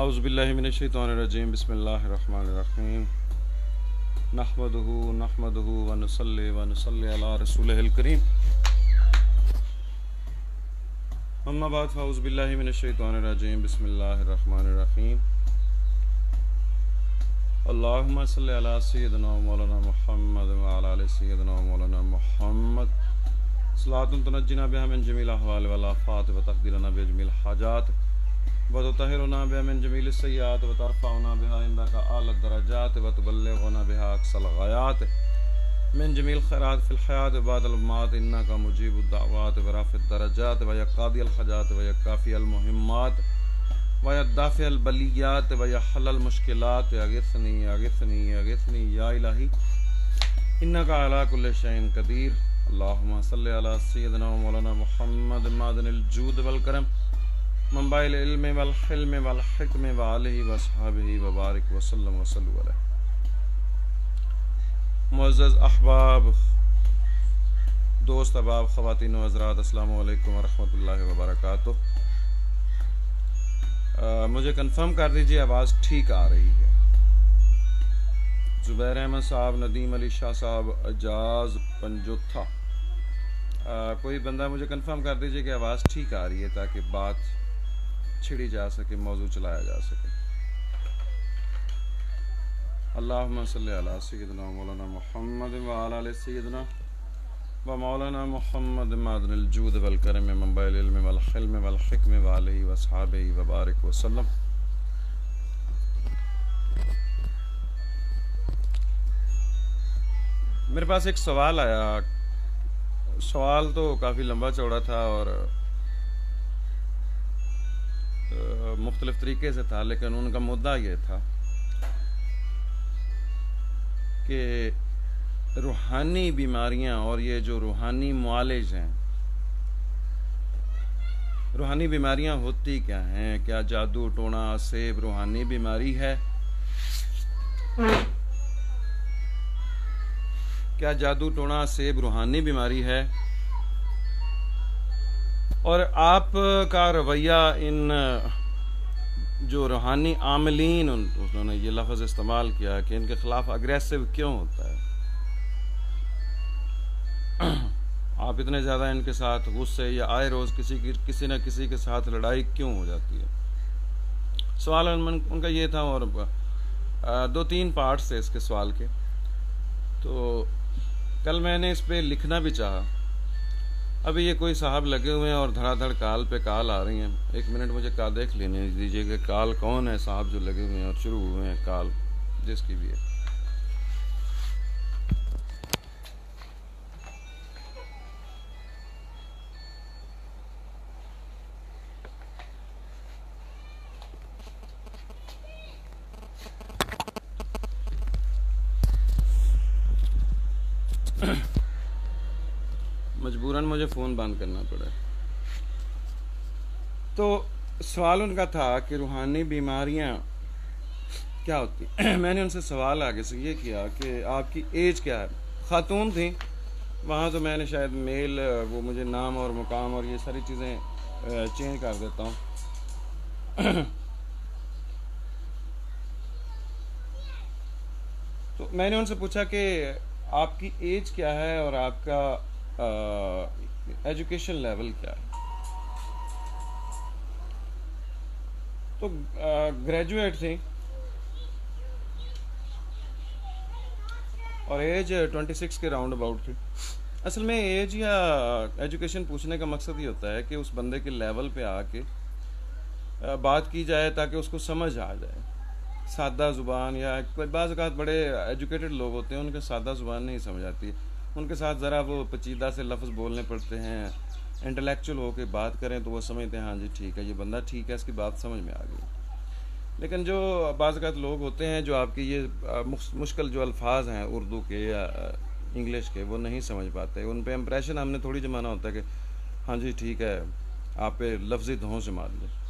اعوذ باللہ من الشیطان الرجیم بسم اللہ الرحمن الرحیم نحمدہ ونصلی علی رسولہ الکریم اما بعد فاعوذ باللہ من الشیطان الرجیم بسم اللہ الرحمن الرحیم اللہم صلی علی سیدنا مولانا محمد وعلی آل سیدنا مولانا محمد صلاۃ تنجینا بها من جمیع الاحوال والآفات وتقدیرنا بجمیع الحاجات وتطهرنا بها من جمیع السیئات وترفعنا بها عندك اعلی الدرجات وتبلغنا بها اقصى الغایات من جمیع الخیرات فی الحیات بعد الممات انک مجیب الدعوات ورافع الدرجات ویا قاضی الحاجات ویا کافی المہمات ویا دافع البلیات ویا حل المشکلات اغثنی اغثنی اغثنی یا الہی انک علی کل شیء قدیر اللہم صلی علی سیدنا مولانا محمد معدن الجود والکرم منبع العلم والحلم والحکم وآلہ وصحابہ وبارک وسلم وصلو علیہ۔ معزز احباب، دوست احباب، خواتین و حضرات، السلام علیکم ورحمۃ اللہ وبرکاتہ۔ مجھے کنفرم کر دیجیے آواز ٹھیک آ رہی ہے؟ زبیر احمد صاحب، ندیم علی شاہ صاحب، اجاز پنجوتھا، کوئی بندہ مجھے کنفرم کر دیجیے کہ آواز ٹھیک آ رہی ہے تاکہ بات چھڑی جا سکے، موضوع چلایا جا سکے۔ اللہم صلی علی سیدنا مولانا محمد وعلی آل سیدنا و مولانا محمد معدن الجود والکرم منبع العلم والحلم والحکم وآلہ وصحابہ وبارک وسلم۔ میرے پاس ایک سوال آیا، سوال تو کافی لمبا چوڑا تھا اور مختلف طریقے سے تھا، لیکن ان کا مدعا یہ تھا کہ روحانی بیماریاں اور یہ جو روحانی معالج ہیں، روحانی بیماریاں ہوتی کیا ہیں؟ کیا جادو ٹونا سیب روحانی بیماری ہے؟ کیا جادو ٹونا سیب روحانی بیماری ہے؟ اور آپ کا رویہ ان جو روحانی عاملین، انہوں نے یہ لفظ استعمال کیا کہ ان کے خلاف اگریسو کیوں ہوتا ہے؟ آپ اتنے زیادہ ان کے ساتھ غصے یا آئے روز کسی نہ کسی کے ساتھ لڑائی کیوں ہو جاتی ہے؟ سوال ان کا یہ تھا، اور دو تین پارٹس تھے اس کے سوال کے۔ تو کل میں نے اس پہ لکھنا بھی چاہا، ابھی یہ کوئی صاحب لگے ہوئے ہیں اور دھڑا دھڑ کال پہ کال آ رہی ہیں۔ ایک منٹ مجھے کال دیکھ لینے دیجیے کہ کال کون ہے صاحب جو لگے ہوئے ہیں اور شروع ہوئے ہیں کال جس کی بھی ہے۔ مجبوراً مجھے فون بند کرنا پڑا۔ تو سوال ان کا تھا کہ روحانی بیماریاں کیا ہوتی ہیں۔ میں نے ان سے سوال آگے سے یہ کیا کہ آپ کی ایج کیا ہے؟ خاتون تھیں، وہاں تو میں نے شاید میل، وہ مجھے نام اور مقام اور یہ ساری چیزیں چینج کر دیتا ہوں۔ تو میں نے ان سے پوچھا کہ آپ کی ایج کیا ہے اور آپ کا ایجوکیشن لیول کیا ہے؟ تو گریجویٹ تھی اور ایج 26 کے راؤنڈ اباؤٹ تھی۔ اصل میں ایج یا ایجوکیشن پوچھنے کا مقصد یہ ہوتا ہے کہ اس بندے کے لیول پہ آ کے بات کی جائے تاکہ اس کو سمجھ آ جائے۔ سادہ زبان، یا بعض اوقات بڑے ایجوکیٹڈ لوگ ہوتے ہیں ان کے سادہ زبان نہیں سمجھ آتی، ان کے ساتھ ذرا وہ پیچیدہ سے لفظ بولنے پڑتے ہیں، انٹلیکچوئل ہو کے بات کریں تو وہ سمجھتے ہیں ہاں جی ٹھیک ہے، یہ بندہ ٹھیک ہے، اس کی بات سمجھ میں آ گئی۔ لیکن جو بعض اوقات لوگ ہوتے ہیں جو آپ کی یہ مشکل جو الفاظ ہیں اردو کے یا انگلش کے، وہ نہیں سمجھ پاتے، ان پہ امپریشن ہم نے تھوڑی جمانا ہوتا ہے کہ ہاں جی ٹھیک ہے، آپ پہ لفظی دھونس جما دیں۔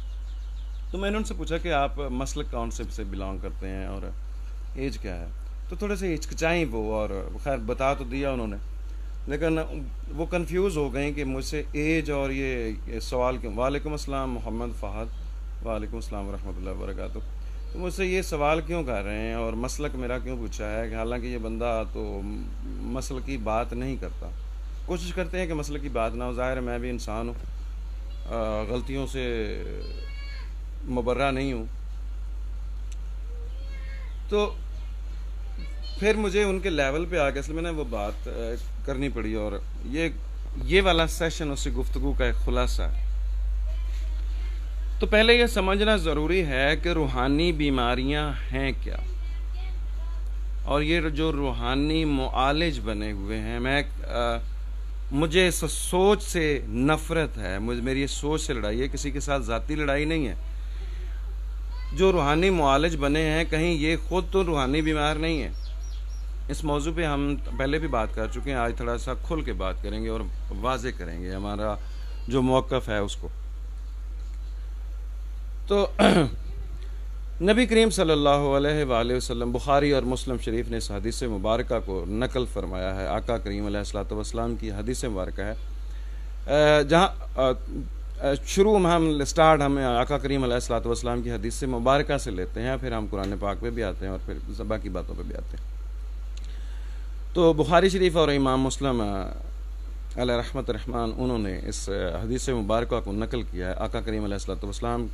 تو میں نے ان سے پوچھا کہ آپ مسلک کون سے بلانگ کرتے ہیں اور ایج کیا ہے؟ تو تھوڑے سے ہچکچائیں وہ، اور خیر بتا تو دیا انہوں نے، لیکن وہ کنفیوز ہو گئیں کہ مجھ سے ایج اور یہ سوال کیوں۔ وعلیکم السلام محمد فہد، وعلیکم السلام ورحمۃ اللہ وبرکاتہ. تو مجھ سے یہ سوال کیوں کر رہے ہیں اور مسلک میرا کیوں پوچھا ہے کہ حالانکہ یہ بندہ تو مسلک کی بات نہیں کرتا. کوشش کرتے ہیں کہ مسلک کی بات نہ ہو. ظاہر ہے میں بھی انسان ہوں, غلطیوں سے مبرہ نہیں ہوں. تو پھر مجھے ان کے لیول پہ آ کے اصل میں نے وہ بات کرنی پڑی, اور یہ والا سیشن اس گفتگو کا ایک خلاصہ ہے. تو پہلے یہ سمجھنا ضروری ہے کہ روحانی بیماریاں ہیں کیا, اور یہ جو روحانی معالج بنے ہوئے ہیں. مجھے اس سوچ سے نفرت ہے, میری یہ سوچ سے لڑائی ہے, کسی کے ساتھ ذاتی لڑائی نہیں ہے. جو روحانی معالج بنے ہیں کہیں یہ خود تو روحانی بیمار نہیں ہے. اس موضوع پہ ہم پہلے بھی بات کر چکے ہیں, آج تھوڑا سا کھل کے بات کریں گے اور واضح کریں گے ہمارا جو موقف ہے اس کو. تو نبی کریم صلی اللہ علیہ وآلہ وسلم, بخاری اور مسلم شریف نے اس حدیث مبارکہ کو نقل فرمایا ہے. آقا کریم علیہ الصلوۃ والسلام کی حدیث مبارکہ ہے, جہاں شروع ہم آقا کریم علیہ الصلوۃ والسلام کی حدیث مبارکہ سے لیتے ہیں, پھر ہم قرآن پاک پہ بھی آتے ہیں اور پھر باقی باتوں پہ بھی آتے ہیں. تو بخاری شریف اور امام مسلم علیہ رحمت الرحمن انہوں نے اس حدیث مبارکہ کو نقل کیا ہے. آقا کریم علیہ الصلوۃ والسلام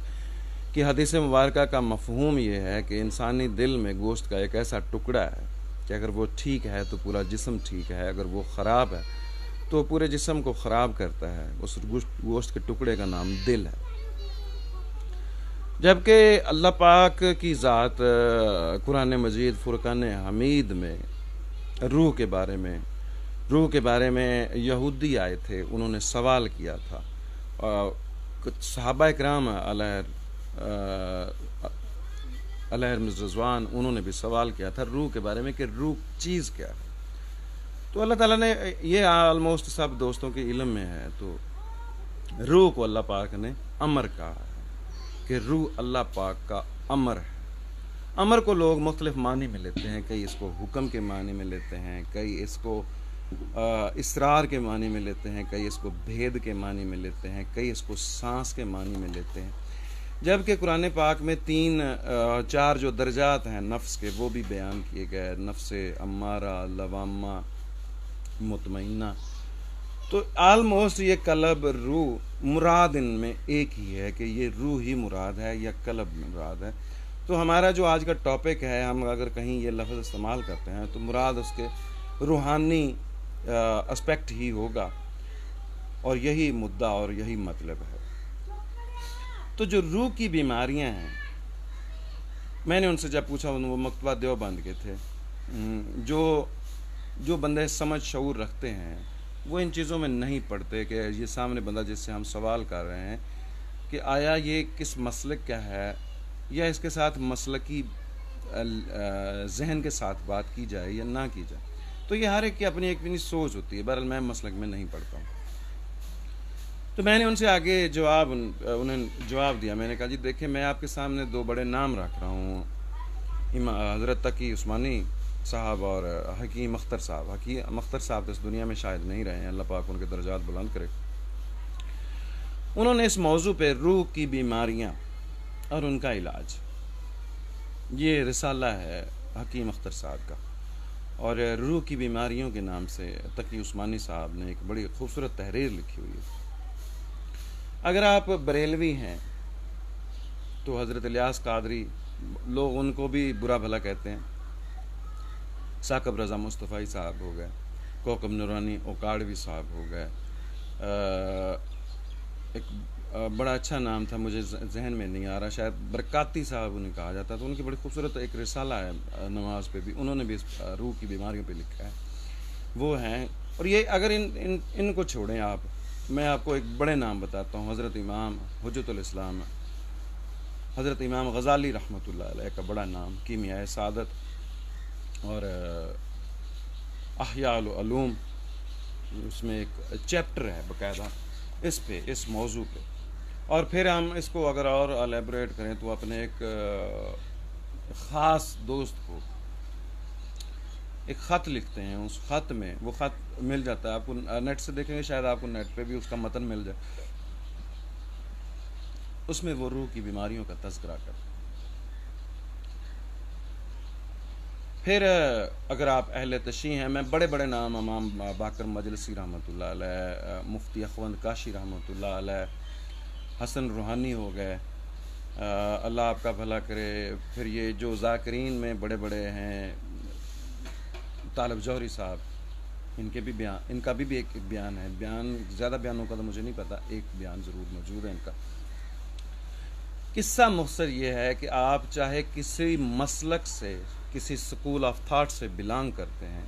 کی حدیث مبارکہ کا مفہوم یہ ہے کہ انسانی دل میں گوشت کا ایک ایسا ٹکڑا ہے کہ اگر وہ ٹھیک ہے تو پورا جسم ٹھیک ہے, اگر وہ خراب ہے تو پورے جسم کو خراب کرتا ہے. اس گوشت کے ٹکڑے کا نام دل ہے. جبکہ اللہ پاک کی ذات قرآن مجید فرقان حمید میں روح کے بارے میں یہودی آئے تھے, انہوں نے سوال کیا تھا. صحابہ اکرام علیہ رضوان انہوں نے بھی سوال کیا تھا روح کے بارے میں کہ روح چیز کیا ہے. تو اللہ تعالیٰ نے یہ آلموسٹ سب دوستوں کے علم میں ہے. تو روح کو اللہ پاک نے امر کہا ہے کہ روح اللہ پاک کا امر ہے. امر کو لوگ مختلف معنی میں لیتے ہیں, کئی اس کو حکم کے معنی میں لیتے ہیں, کئی اس کو اسرار کے معنی میں لیتے ہیں, کئی اس کو بھید کے معنی میں لیتے ہیں, کئی اس کو سانس کے معنی میں لیتے ہیں. جبکہ قرآن پاک میں 4 جو درجات ہیں نفس کے وہ بھی بیان کیے گئے, نفس امارہ, لوامہ, مطمئنہ. تو آلموسٹ یہ قلب روح مراد ان میں ایک ہی ہے کہ یہ روح ہی مراد ہے یا قلب مراد ہے. تو ہمارا جو آج کا ٹاپک ہے, ہم اگر کہیں یہ لفظ استعمال کرتے ہیں تو مراد اس کے روحانی اسپیکٹ ہی ہوگا, اور یہی مدعا اور یہی مطلب ہے. تو جو روح کی بیماریاں ہیں, میں نے ان سے جب پوچھا, وہ مکتبہ دیوبند کے تھے, جو بندے سمجھ شعور رکھتے ہیں وہ ان چیزوں میں نہیں پڑتے کہ یہ سامنے بندہ جس سے ہم سوال کر رہے ہیں کہ آیا یہ کس مسلک کا ہے, یا اس کے ساتھ مسلکی ذہن کے ساتھ بات کی جائے یا نہ کی جائے. تو یہ ہر ایک کی اپنی سوچ ہوتی ہے. بہرحال میں مسلک میں نہیں پڑھتا ہوں. تو میں نے ان سے آگے انہیں جواب دیا. میں نے کہا جی دیکھیں, میں آپ کے سامنے 2 بڑے نام رکھ رہا ہوں, حضرت تقی عثمانی صاحب اور حکیم اختر صاحب. حکیم اختر صاحب تو اس دنیا میں شاید نہیں رہے ہیں, اللہ پاک ان کے درجات بلند کرے. انہوں نے اس موضوع پہ روح کی بیماریاں اور ان کا علاج, یہ رسالہ ہے حکیم اختر صاحب کا, اور روح کی بیماریوں کے نام سے تقی عثمانی صاحب نے ایک بڑی خوبصورت تحریر لکھی ہوئی ہے. اگر آپ بریلوی ہیں تو حضرت الیاس قادری, لوگ ان کو بھی برا بھلا کہتے ہیں. ثاقب رضا مصطفی صاحب ہو گئے, کوکب نورانی اوکاڑوی صاحب ہو گئے, ایک بڑا اچھا نام تھا مجھے ذہن میں نہیں آ رہا, شاید برکاتی صاحب انہیں کہا جاتا. تو ان کی بڑی خوبصورت ایک رسالہ ہے نماز پہ بھی, انہوں نے بھی اس روح کی بیماریوں پہ لکھا ہے. وہ ہیں, اور یہ اگر ان کو چھوڑیں آپ, میں آپ کو ایک بڑے نام بتاتا ہوں. حضرت امام حجت الاسلام حضرت امام غزالی رحمۃ اللہ علیہ کا بڑا نام, کیمیائے سعادت اور احیاء العلوم, اس میں ایک چیپٹر ہے باقاعدہ اس موضوع پہ. اور پھر ہم اس کو اگر اور الیبوریٹ کریں تو اپنے ایک خاص دوست کو ایک خط لکھتے ہیں. اس خط میں, وہ خط مل جاتا ہے آپ کو, نیٹ سے دیکھیں گے شاید آپ کو نیٹ پہ بھی اس کا متن مل جائے. اس میں وہ روح کی بیماریوں کا تذکرہ کرتے ہیں۔ پھر اگر آپ اہل تشیع ہیں، میں بڑے بڑے نام امام باقر مجلسی رحمۃ اللہ علیہ، مفتی اخوند کاشی رحمۃ اللہ علیہ، حسن روحانی ہو گئے، اللہ آپ کا بھلا کرے، پھر یہ جو ذاکرین میں بڑے بڑے ہیں، طالب جوہری صاحب، ان کا بھی ایک بیان ہے، زیادہ بیانوں کا تو مجھے نہیں پتا، ایک بیان ضرور موجود ہے ان کا۔ قصہ مختصر یہ ہے کہ آپ چاہے کسی مسلک سے، کسی سکول آف تھاٹ سے بلانگ کرتے ہیں،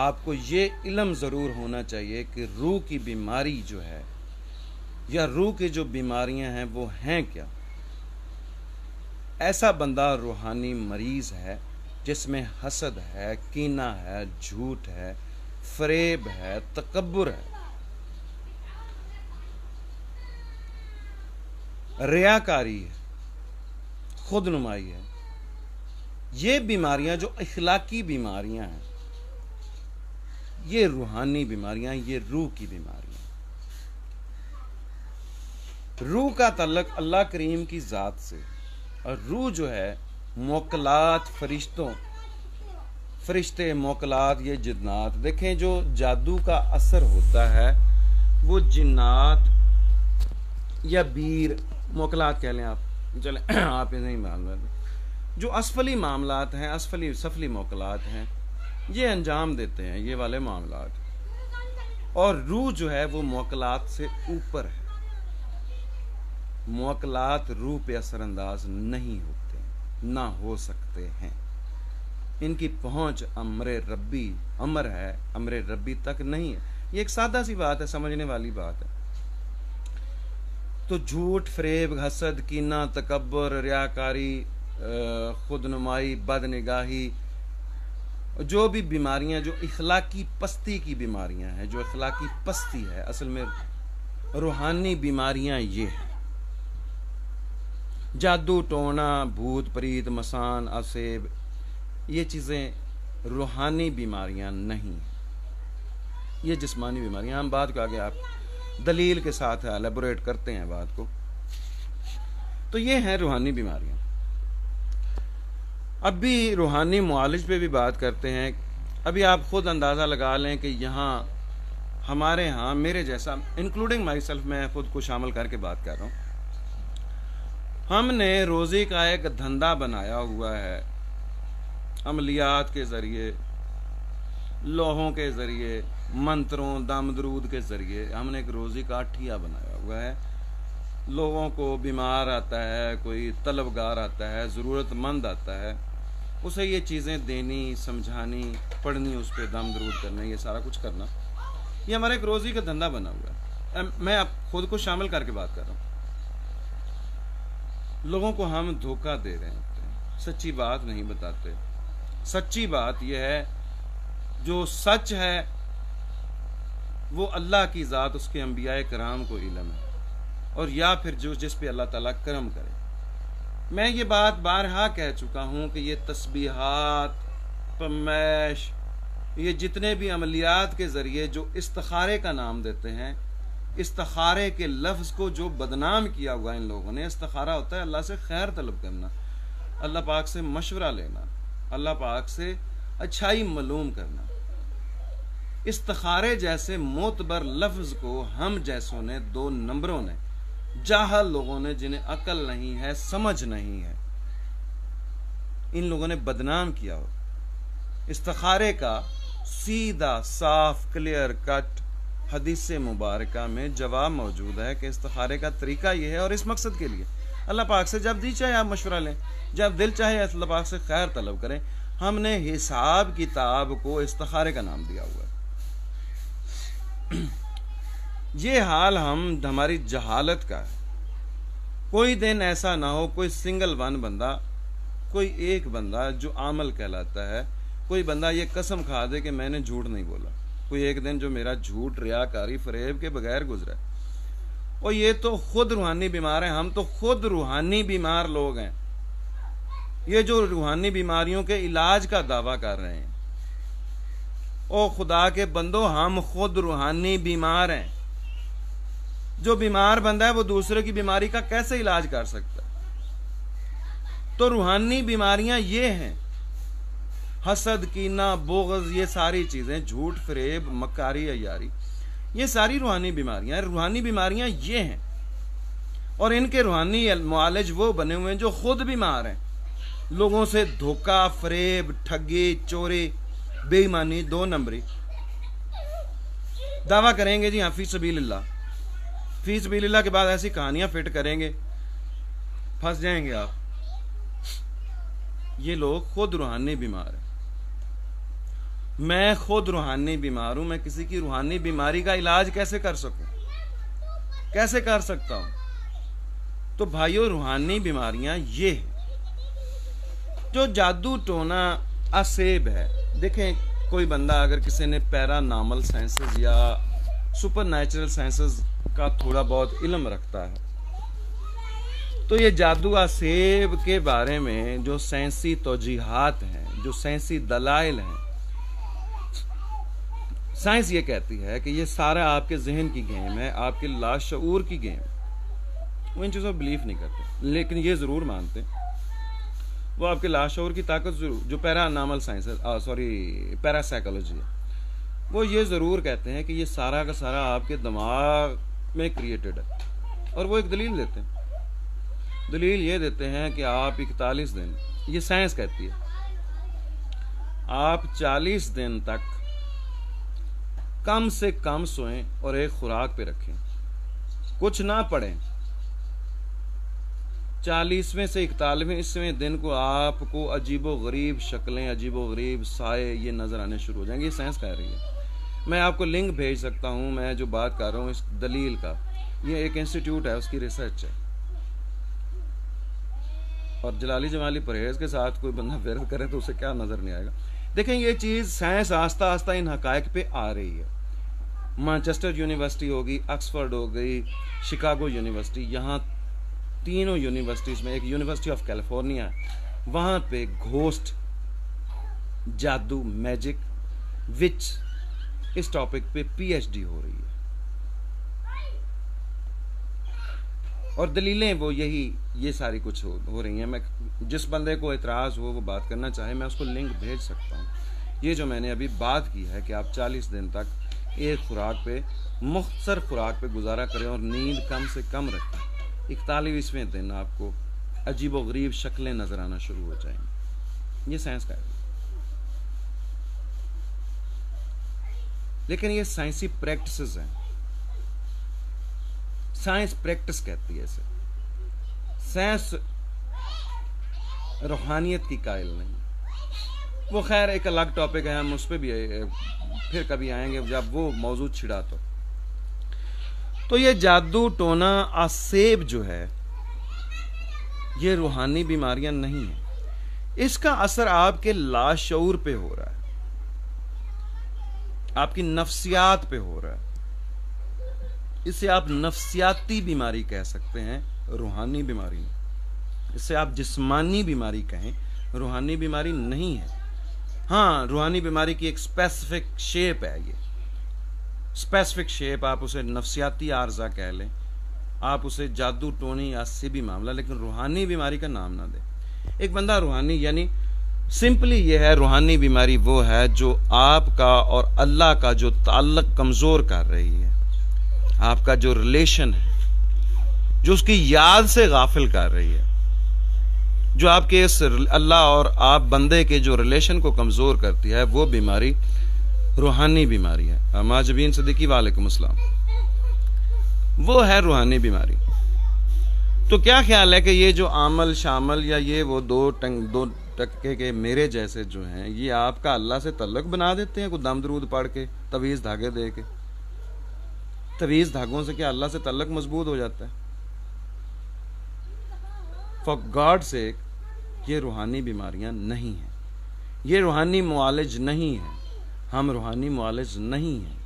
آپ کو یہ علم ضرور ہونا چاہیے کہ روح کی بیماری جو ہے یا روح کی جو بیماریاں ہیں وہ ہیں کیا۔ ایسا بندہ روحانی مریض ہے جس میں حسد ہے، کینہ ہے، جھوٹ ہے، فریب ہے، تکبر ہے، ریاکاری ہے، خود نمائی ہے۔ یہ بیماریاں جو اخلاقی بیماریاں ہیں، یہ روحانی بیماریاں، یہ روح کی بیماریاں۔ روح کا تعلق اللہ کریم کی ذات سے، اور روح جو ہے موکلات فرشتے موکلات، یہ جنات۔ دیکھیں جو جادو کا اثر ہوتا ہے وہ جنات یا بیر، موکلات کہہ لیں آپ، چلیں آپ انہیں معلوم، جو اسفلی معاملات ہیں، سفلی موکلات ہیں، یہ انجام دیتے ہیں یہ والے معاملات۔ اور روح جو ہے وہ موکلات سے اوپر ہے۔ موکلات روح پہ اثر انداز نہیں ہوتے، نہ ہو سکتے ہیں۔ ان کی پہنچ امر ربی تک نہیں ہے۔ یہ ایک سادہ سی بات ہے، سمجھنے والی بات ہے۔ تو جھوٹ، فریب، حسد، کینہ، تکبر، ریاکاری، خود نمائی، بد نگاہی، جو بھی بیماریاں جو اخلاقی پستی کی بیماریاں ہیں، جو اخلاقی پستی ہے، اصل میں روحانی بیماریاں یہ ہیں۔ جادو ٹونا، بھوت پریت، مسان، اسیب، یہ چیزیں روحانی بیماریاں نہیں، یہ جسمانی بیماریاں۔ ہم بات کو آگے آپ دلیل کے ساتھ ایلیبوریٹ کرتے ہیں بات کو۔ تو یہ ہیں روحانی بیماریاں۔ اب بھی روحانی معالج پہ بھی بات کرتے ہیں۔ ابھی آپ خود اندازہ لگا لیں کہ یہاں ہمارے ہاں میرے جیسا، انکلوڈنگ مائی سیلف، میں خود کو شامل کر کے بات کر رہا ہوں، ہم نے روزی کا ایک دھندا بنایا ہوا ہے، عملیات کے ذریعے، لوہوں کے ذریعے، منتروں، دم درود کے ذریعے ہم نے ایک روزی کا ٹھیا بنایا ہوا ہے۔ لوگوں کو بیمار آتا ہے، کوئی طلبگار آتا ہے، ضرورت مند آتا ہے، اسے یہ چیزیں دینی، سمجھانی، پڑھنی، اس پہ دم درود کرنا، یہ سارا کچھ کرنا، یہ ہمارا ایک روزی کا دھندا بنا ہوا ہے۔ میں اب خود کو شامل کر کے بات کر رہا ہوں۔ لوگوں کو ہم دھوکہ دے رہے ہیں، سچی بات نہیں بتاتے۔ سچی بات یہ ہے، جو سچ ہے وہ اللہ کی ذات، اس کے انبیاء کرام کو علم ہے، اور یا پھر جس پہ اللہ تعالیٰ کرم کرے۔ میں یہ بات بارہا کہہ چکا ہوں کہ یہ تسبیحات، پمیش، یہ جتنے بھی عملیات کے ذریعے جو استخارے کا نام دیتے ہیں، استخارے کے لفظ کو جو بدنام کیا ہوا ان لوگوں نے۔ استخارہ ہوتا ہے اللہ سے خیر طلب کرنا، اللہ پاک سے مشورہ لینا، اللہ پاک سے اچھائی معلوم کرنا۔ استخارے جیسے معتبر لفظ کو ہم جیسوں نے، 2 نمبروں نے، جاہل لوگوں نے، جنہیں عقل نہیں ہے، سمجھ نہیں ہے، ان لوگوں نے بدنام کیا ہو۔ استخارے کا سیدھا، صاف، کلیئر کٹ حدیث مبارکہ میں جواب موجود ہے کہ استخارے کا طریقہ یہ ہے، اور اس مقصد کے لیے اللہ پاک سے جب جی چاہے آپ مشورہ لیں، جب دل چاہے اللہ پاک سے خیر طلب کریں۔ ہم نے حساب کتاب کو استخارے کا نام دیا ہوا ہے۔ یہ حال ہماری جہالت کا ہے۔ کوئی دن ایسا نہ ہو، کوئی سنگل ون بندہ، کوئی ایک بندہ جو عامل کہلاتا ہے، کوئی بندہ یہ قسم کھا دے کہ میں نے جھوٹ نہیں بولا، کوئی ایک دن جو میرا جھوٹ، ریاکاری، فریب کے بغیر گزرا ہے۔ اور یہ تو خود روحانی بیمار ہیں، ہم تو خود روحانی بیمار لوگ ہیں، یہ جو روحانی بیماریوں کے علاج کا دعویٰ کر رہے ہیں۔ او خدا کے بندو، ہم خود روحانی بیمار ہیں۔ جو بیمار بندہ ہے وہ دوسرے کی بیماری کا کیسے علاج کر سکتا ہے؟ تو روحانی بیماریاں یہ ہیں، حسد، کینہ، بغض، یہ ساری چیزیں، جھوٹ، فریب، مکاری، عیاری، یہ ساری روحانی بیماریاں ہیں۔ روحانی بیماریاں یہ ہیں، اور ان کے روحانی معالج وہ بنے ہوئے ہیں جو خود بیمار ہیں، لوگوں سے دھوکہ، فریب، ٹھگی، چوری، بے ایمانی، 2 نمبری، دعویٰ کریں گے جی ہاں فی سبیل اللہ، فی سبیل اللہ کے بعد ایسی کہانیاں فٹ کریں گے، پھنس جائیں گے آپ۔ یہ لوگ خود روحانی بیمار ہیں۔ میں خود روحانی بیمار ہوں، میں کسی کی روحانی بیماری کا علاج کیسے کر سکوں؟ کیسے کر سکتا ہوں؟ تو بھائیو، روحانی بیماریاں یہ ہیں۔ جو جادو ٹونا اسیب ہے، دیکھیں کوئی بندہ اگر کسی نے پیرا نارمل سائنسز یا سپر نیچرل سائنسز کا تھوڑا بہت علم رکھتا ہے، تو یہ جادو اسیب کے بارے میں جو سائنسی توجیحات ہیں، جو سائنسی دلائل ہیں، سائنس یہ کہتی ہے کہ یہ سارا آپ کے ذہن کی گیم ہے، آپ کے لاشعور کی گیم۔ وہ ان چیزوں بلیف نہیں کرتے، لیکن یہ ضرور مانتے ہیں، وہ آپ کے لاشعور کی طاقت ضرور، جو پیرا نارمل سائنس ہے، پیرا سائیکالوجی ہے، وہ یہ ضرور کہتے ہیں کہ یہ سارا کا سارا آپ کے دماغ میں کریٹڈ ہے۔ اور وہ ایک دلیل دیتے ہیں، دلیل یہ دیتے ہیں کہ آپ 41 دن، یہ سائنس کہتی ہے، آپ 40 دن تک کم سے کم سوئیں اور ایک خوراک پہ رکھیں، کچھ نہ پڑیں۔ 40ویں سے 41ویں دن کو آپ کو عجیب و غریب شکلیں، عجیب و غریب سائے یہ نظر آنے شروع ہو جائیں گے۔ یہ سائنس کہہ رہی ہے۔ میں آپ کو لنک بھیج سکتا ہوں، میں جو بات کر رہا ہوں اس دلیل کا، یہ ایک انسٹیٹیوٹ ہے، اس کی ریسرچ ہے۔ اور جلالی جمالی پرہیز کے ساتھ کوئی بندہ ورد کرے تو اسے کیا نظر نہیں آئے گا؟ دیکھیں یہ چیز سائنس آہستہ آہستہ ان حقائق پہ آ رہی ہے۔ مانچسٹر یونیورسٹی ہوگی، آکسفورڈ ہو گئی، شکاگو یونیورسٹی، یہاں تینوں یونیورسٹیز میں، ایک یونیورسٹی آف کیلیفورنیا ہے، وہاں پہ گھوسٹ، جادو، میجک، وچ، اس ٹاپک پہ پی ایچ ڈی ہو رہی ہے۔ اور دلیلیں وہ یہی، یہ ساری کچھ ہو رہی ہیں۔ میں جس بندے کو اعتراض ہو وہ بات کرنا چاہے، میں اس کو لنک بھیج سکتا ہوں۔ یہ جو میں نے ابھی بات کی ہے کہ آپ 40 دن تک ایک خوراک پہ، مختصر خوراک پہ گزارا کریں اور نیند کم سے کم رکھیں، 41ویں دن آپ کو عجیب و غریب شکلیں نظر آنا شروع ہو جائیں گی۔ یہ سائنس کا ہے، لیکن یہ سائنسی پریکٹسز ہیں، سائنس پریکٹس کہتی ہے اسے۔ سائنس روحانیت کی قائل نہیں۔ وہ خیر ایک الگ ٹاپک ہے، ہم اس پہ بھی پھر کبھی آئیں گے جب وہ موضوع چھڑا تو یہ جادو ٹونا اسیب جو ہے یہ روحانی بیماریاں نہیں ہیں۔ اس کا اثر آپ کے لاشعور پہ ہو رہا ہے، آپ کی نفسیات پہ ہو رہا ہے۔ اسے آپ نفسیاتی بیماری کہہ سکتے ہیں، روحانی بیماری نہیں۔ اسے آپ جسمانی بیماری کہیں، روحانی بیماری نہیں ہے۔ ہاں، روحانی بیماری کی ایک اسپیسیفک شیپ ہے، یہ اسپیسیفک شیپ، آپ اسے نفسیاتی عارضہ کہہ لیں، آپ اسے جادو ٹونی یا سبھی معاملہ، لیکن روحانی بیماری کا نام نہ دیں۔ ایک بندہ روحانی، یعنی سمپلی یہ ہے، روحانی بیماری وہ ہے جو آپ کا اور اللہ کا جو تعلق کمزور کر رہی ہے، آپ کا جو ریلیشن ہے، جو اس کی یاد سے غافل کر رہی ہے، جو آپ کے اس اللہ اور آپ بندے کے جو ریلیشن کو کمزور کرتی ہے، وہ بیماری روحانی بیماری ہے۔ ماجبین صدیقی وعلیکم السلام، وہ ہے روحانی بیماری۔ تو کیا خیال ہے کہ یہ جو عامل شامل یا یہ وہ دو ٹکے کے میرے جیسے جو ہیں، یہ آپ کا اللہ سے تعلق بنا دیتے ہیں؟ کوئی دم درود پڑھ کے، تویز دھاگے دے کے، تویز دھاگوں سے کیا اللہ سے تعلق مضبوط ہو جاتا ہے؟ فار گاڈ سیک، یہ روحانی بیماریاں نہیں ہیں، یہ روحانی معالج نہیں ہیں، ہم روحانی معالج نہیں ہیں۔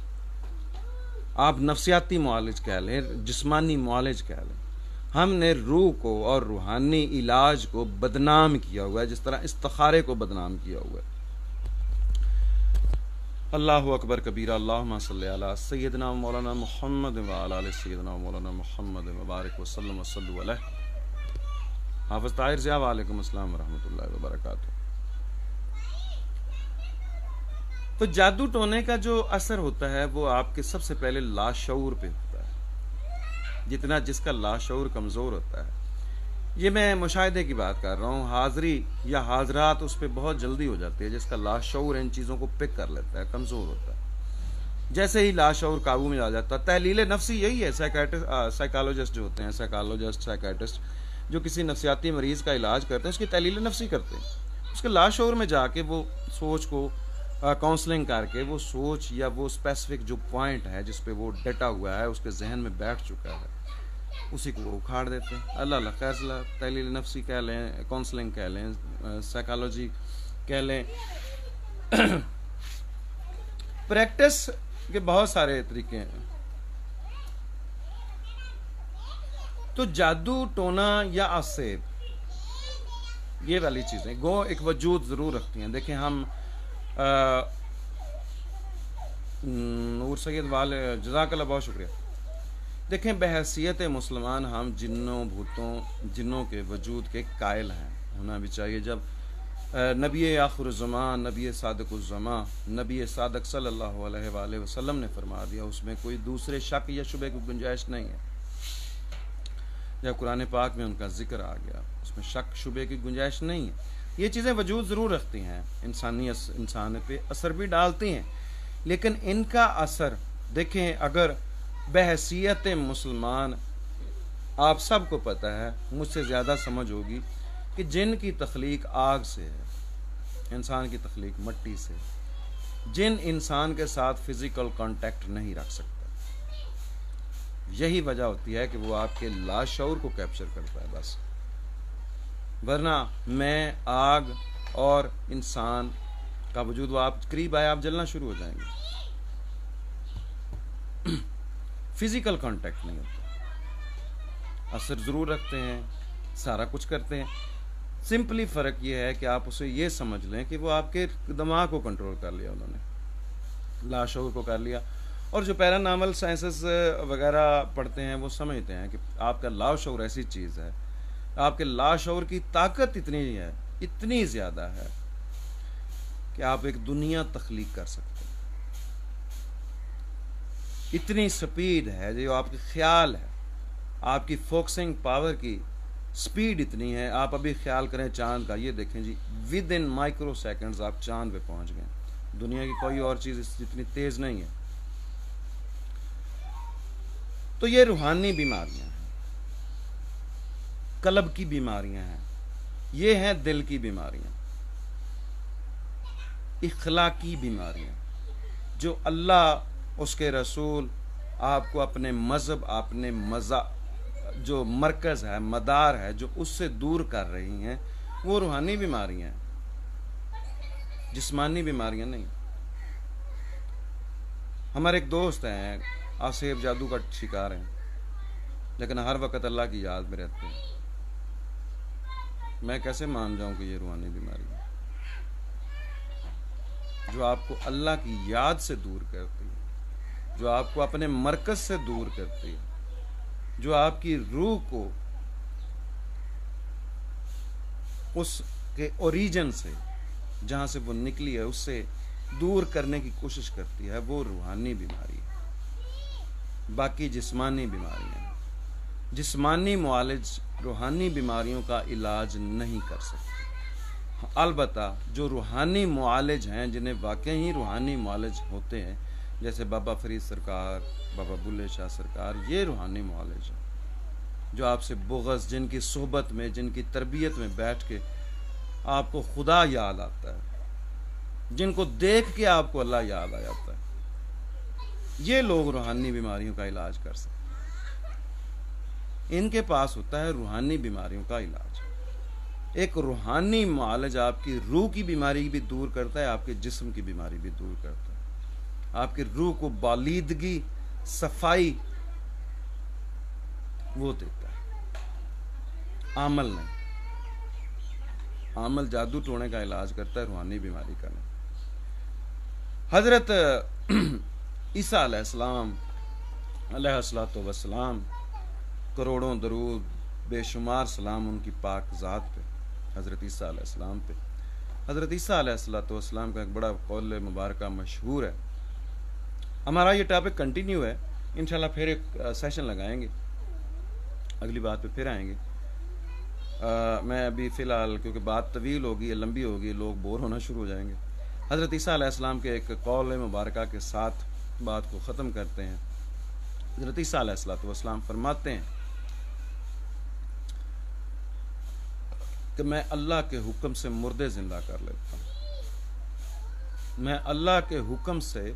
آپ نفسیاتی معالج کہہ لیں، جسمانی معالج کہہ لیں، ہم نے روح کو اور روحانی علاج کو بدنام کیا ہوا ہے، جس طرح استخارے کو بدنام کیا ہوا ہے۔ اللہ اکبر کبیرہ، اللہم صلی علی سیدنا مولانا محمد وعلی آل سیدنا مولانا محمد مبارک وسلم وصلوا علیہ۔ حافظ طاہر ضیاء، وعلیکم السلام ورحمۃ اللہ وبرکاتہ۔ تو جادو ٹونے کا جو اثر ہوتا ہے وہ آپ کے سب سے پہلے لاشعور پہ ہوتا ہے۔ جتنا جس کا لاشعور کمزور ہوتا ہے، یہ میں مشاہدے کی بات کر رہا ہوں، حاضری یا حاضرات اس پہ بہت جلدی ہو جاتی ہے، جس کا لاشعور ان چیزوں کو پک کر لیتا ہے، کمزور ہوتا ہے، جیسے ہی لاشعور قابو میں آ جاتا ہے۔ تحلیل نفسی یہی ہے، سائیکالوجسٹ جو ہوتے ہیں، سائیکٹرسٹ جو کسی نفسیاتی مریض کا علاج کرتے ہیں، اس کی تحلیل نفسی کرتے ہیں، اس کے لاشعور میں جا کے وہ سوچ کو کاؤنسلنگ کر کے وہ سوچ یا وہ اسپیسیفک جو پوائنٹ ہے جس پہ وہ ڈٹا ہوا ہے، اس کے ذہن میں بیٹھ چکا ہے، اسی کو وہ اکھاڑ دیتے ہیں۔ اللہ خیر صلاح، تحلیل نفسی کہہ لیں، کاؤنسلنگ کہہ لیں، سائیکالوجی کہہ لیں، پریکٹس کے بہت سارے طریقے ہیں۔ تو جادو ٹونا یا آسیب، یہ والی چیزیں گو ایک وجود ضرور رکھتی ہیں۔ دیکھیں ہم نور سید والے، جزاک اللہ، بہت شکریہ۔ دیکھیں بحیثیت مسلمان ہم جنوں بھوتوں، جنوں کے وجود کے قائل ہیں، ہونا بھی چاہیے۔ جب نبی آخر الزمان، نبی صادق الزمان، نبی صادق صلی اللہ علیہ وآلہ وسلم نے فرما دیا، اس میں کوئی دوسرے شک یا شبہ کی گنجائش نہیں ہے۔ جب قرآن پاک میں ان کا ذکر آ گیا، اس میں شک شبہ کی گنجائش نہیں ہے۔ یہ چیزیں وجود ضرور رکھتی ہیں، انسان پہ اثر بھی ڈالتی ہیں، لیکن ان کا اثر دیکھیں، اگر بحیثیت مسلمان، آپ سب کو پتہ ہے، مجھ سے زیادہ سمجھ ہوگی کہ جن کی تخلیق آگ سے ہے، انسان کی تخلیق مٹی سے، جن انسان کے ساتھ فزیکل کانٹیکٹ نہیں رکھ سکتا، یہی وجہ ہوتی ہے کہ وہ آپ کے لاشعور کو کیپچر کرتا ہے بس، ورنہ میں، آگ اور انسان کا وجود، وہ آپ قریب آئے آپ جلنا شروع ہو جائیں گے۔ فزیکل کانٹیکٹ نہیں ہوتا، اثر ضرور رکھتے ہیں، سارا کچھ کرتے ہیں، سمپلی فرق یہ ہے کہ آپ اسے یہ سمجھ لیں کہ وہ آپ کے دماغ کو کنٹرول کر لیا، انہوں نے لاشعور کو کر لیا۔ اور جو پیرانارمل سائنسز وغیرہ پڑھتے ہیں وہ سمجھتے ہیں کہ آپ کا لاشعور ایسی چیز ہے، آپ کے لاشعور کی طاقت اتنی ہے، اتنی زیادہ ہے کہ آپ ایک دنیا تخلیق کر سکتے ہیں، اتنی سپیڈ ہے جو آپ کے خیال ہے، آپ کی فوکسنگ پاور کی سپیڈ اتنی ہے۔ آپ ابھی خیال کریں چاند کا، یہ دیکھیں جی، ود ان مائکرو سیکنڈز آپ چاند پہ پہنچ گئے، دنیا کی کوئی اور چیز اتنی تیز نہیں ہے۔ تو یہ روحانی بیماریاں ہیں، قلب کی بیماریاں ہیں، یہ ہیں دل کی بیماریاں، اخلاقی بیماریاں، جو اللہ، اس کے رسول آپ کو اپنے مذہب، اپنے جو مرکز ہے، مدار ہے، جو اس سے دور کر رہی ہیں، وہ روحانی بیماریاں ہیں، جسمانی بیماریاں نہیں۔ ہمارے ایک دوست ہیں، آصف جادو کا شکار ہیں، لیکن ہر وقت اللہ کی یاد میں رہتے ہیں۔ میں کیسے مان جاؤں کہ یہ روحانی بیماری ہے، جو آپ کو اللہ کی یاد سے دور کرتی ہے، جو آپ کو اپنے مرکز سے دور کرتی ہے، جو آپ کی روح کو اس کے اوریجن سے، جہاں سے وہ نکلی ہے، اس سے دور کرنے کی کوشش کرتی ہے، وہ روحانی بیماری ہے۔ باقی جسمانی بیماریاں، جسمانی معالج روحانی بیماریوں کا علاج نہیں کر سکتے۔ البتہ جو روحانی معالج ہیں، جنہیں واقعی روحانی معالج ہوتے ہیں، جیسے بابا فرید سرکار، بابا بلے شاہ سرکار، یہ روحانی معالج ہیں، جو آپ سے بغض، جن کی صحبت میں، جن کی تربیت میں بیٹھ کے آپ کو خدا یاد آتا ہے، جن کو دیکھ کے آپ کو اللہ یاد آ جاتا ہے، یہ لوگ روحانی بیماریوں کا علاج کر سکتے ہیں۔ ان کے پاس ہوتا ہے روحانی بیماریوں کا علاج۔ ایک روحانی معالج آپ کی روح کی بیماری بھی دور کرتا ہے، آپ کے جسم کی بیماری بھی دور کرتا ہے، آپ کی روح کو بالیدگی، صفائی وہ دیتا ہے، عمل نہیں۔ عمل جادو ٹونے کا علاج کرتا ہے، روحانی بیماری کا نہیں۔ حضرت عیسیٰ علیہ السلام علیہ الصلوۃ والسلام، کروڑوں درود بے شمار سلام ان کی پاک ذات پہ، حضرت عیسیٰ علیہ السلام پہ۔ حضرت عیسیٰ علیہ الصلوۃ والسلام کا ایک بڑا قول مبارکہ مشہور ہے۔ ہمارا یہ ٹاپک کنٹینیو ہے، انشاءاللہ پھر ایک سیشن لگائیں گے، اگلی بات پہ پھر آئیں گے۔ میں ابھی فی الحال کیونکہ بات طویل ہوگی، لمبی ہوگی، لوگ بور ہونا شروع ہو جائیں گے، حضرت عیسیٰ علیہ السلام کے ایک قول مبارکہ کے ساتھ بات کو ختم کرتے ہیں۔ حضرت عیسیٰ علیہ السلام فرماتے ہیں کہ میں اللہ کے حکم سے مردے زندہ کر لیتا ہوں، میں اللہ کے حکم سے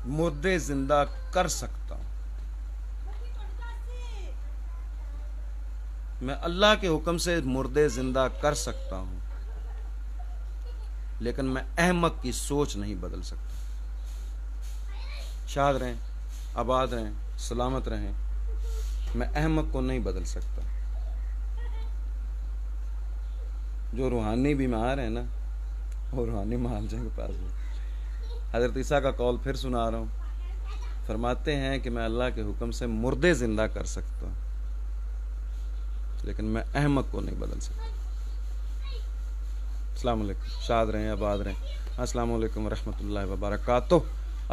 مردے زندہ کر سکتا ہوں، میں اللہ کے حکم سے مردے زندہ کر سکتا ہوں، لیکن میں احمق کی سوچ نہیں بدل سکتا۔ شاد رہیں، آباد رہیں، سلامت رہیں، میں احمق کو نہیں بدل سکتا۔ جو روحانی بیمار ہیں نا، وہ روحانی معالجے کے پاس ہیں۔ حضرت عیسیٰ کا قول پھر سنا رہا ہوں، فرماتے ہیں کہ میں اللہ کے حکم سے مردے زندہ کر سکتا ہوں، لیکن میں احمق کو نہیں بدل سکتا۔ السلام علیکم، شاد رہیں، آباد رہیں۔ السلام علیکم ورحمۃ اللہ وبرکاتہ۔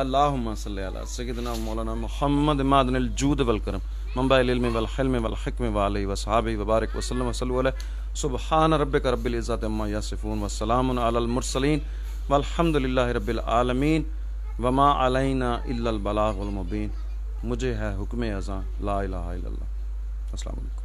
اللہم صلی علی سیدنا مولانا محمد معدن الجود والکرم منبع العلم والحلم والحکم وعلیہ وصحابہ وبارک وسلم وصلوا علیہ۔ سبحان ربک رب العزۃ عما یصفون وسلام علی المرسلین والحمد للہ رب العالمین وما علینا الا البلاغ المبین۔ مجھے ہے حکم اذاں، لا الہ الا اللہ۔ السلام علیکم۔